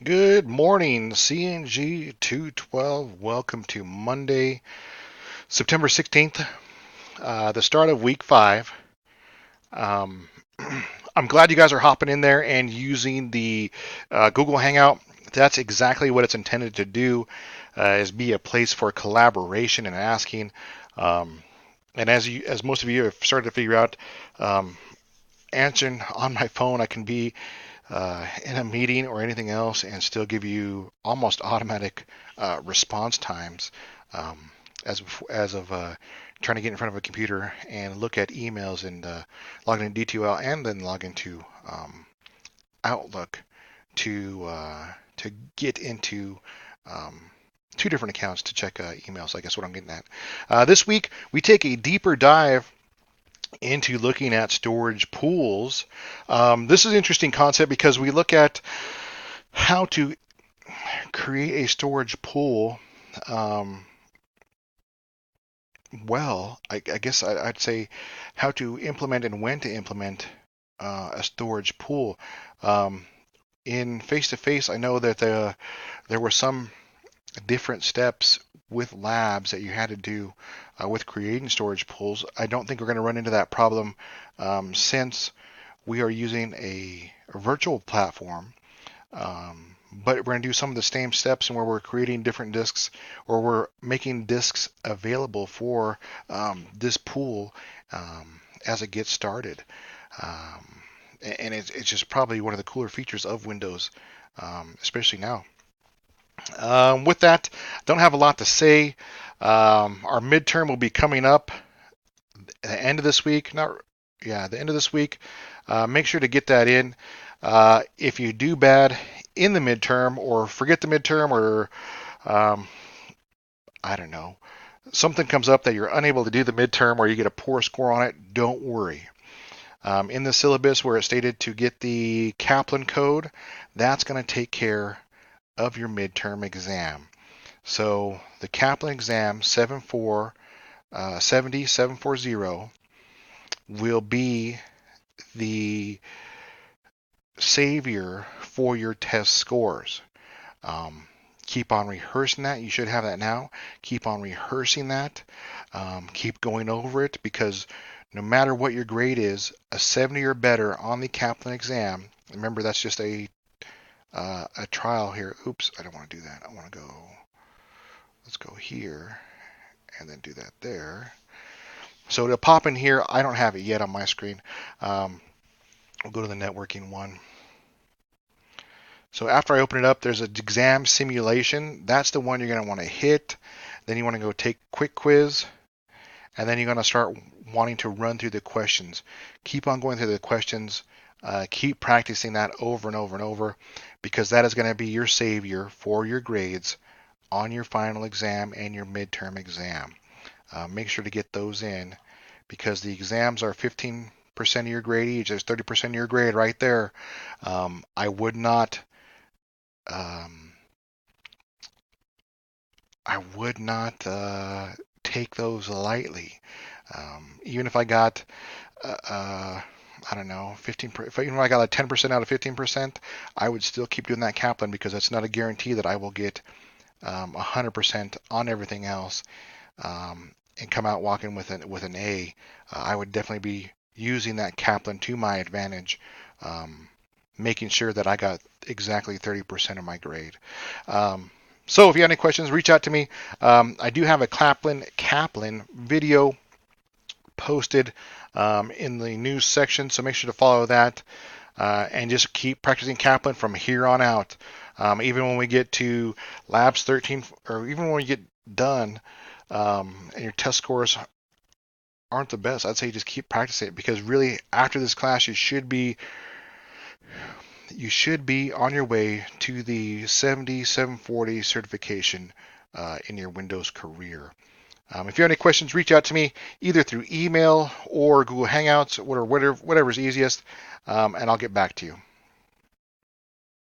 Good morning, CNG 212. Welcome to Monday, September 16th, the start of week 5. Um, I'm glad you guys are hopping in there and using the Google Hangout. That's exactly what it's intended to do, is be a place for collaboration and asking. Um, and as most of you have started to figure out, um, answering on my phone, I can be in a meeting or anything else and still give you almost automatic response times, um, as of trying to get in front of a computer and look at emails and log into D2L and then log into Outlook to get into um, two different accounts to check emails. I guess what I'm getting at. This week we take a deeper dive into looking at storage pools. This is an interesting concept because we look at how to create a storage pool. Um, I guess I'd say how to implement and when to implement a storage pool. Um, in face to face, I know that there were some different steps with labs that you had to do with creating storage pools. I don't think we're going to run into that problem since we are using a virtual platform. But we're going to do some of the same steps and where we're creating different disks or we're making disks available for this pool as it gets started. Um, and it's just probably one of the cooler features of Windows, especially now. With that, don't have a lot to say. Our midterm will be coming up at the end of this week. Not, yeah, the end of this week. Make sure to get that in. If you do bad in the midterm or forget the midterm or um, I don't know, something comes up that you're unable to do the midterm or you get a poor score on it, don't worry. In the syllabus where it's stated to get the Kaplan code, that's going to take care of your midterm exam. So the Kaplan exam 7070740 will be the savior for your test scores. Um, keep on rehearsing that. You should have that now. Keep on rehearsing that. Keep going over it because no matter what your grade is, a 70 or better on the Kaplan exam. Remember, that's just a trial here. Oops, I don't want to do that. I want to go. Let's go here and then do that there. So to pop in here, I don't have it yet on my screen. We'll go to the networking one. So after I open it up, there's an exam simulation. That's the one you're going to want to hit. Then you want to go take quick quiz, and then you're going to start wanting to run through the questions. Keep on going through the questions. Keep practicing that over and over and over because that is going to be your savior for your grades on your final exam and your midterm exam. Make sure to get those in because the exams are 15% of your grade each. There's 30% of your grade right there. I would not um, take those lightly. Even if I got, I don't know, 15. Even if I got a 10% out of 15%, I would still keep doing that Kaplan because that's not a guarantee that I will get 100% on everything else and come out walking with an A. I would definitely be using that Kaplan to my advantage, making sure that I got exactly 30% of my grade. So if you have any questions, reach out to me. I do have a Kaplan video posted in the news section, so make sure to follow that and just keep practicing Kaplan from here on out. Even when we get to labs 13, or even when we get done and your test scores aren't the best, I'd say just keep practicing it because really after this class you should be on your way to the 70740 certification in your Windows career. If you have any questions, reach out to me either through email or Google Hangouts or whatever's easiest, and I'll get back to you.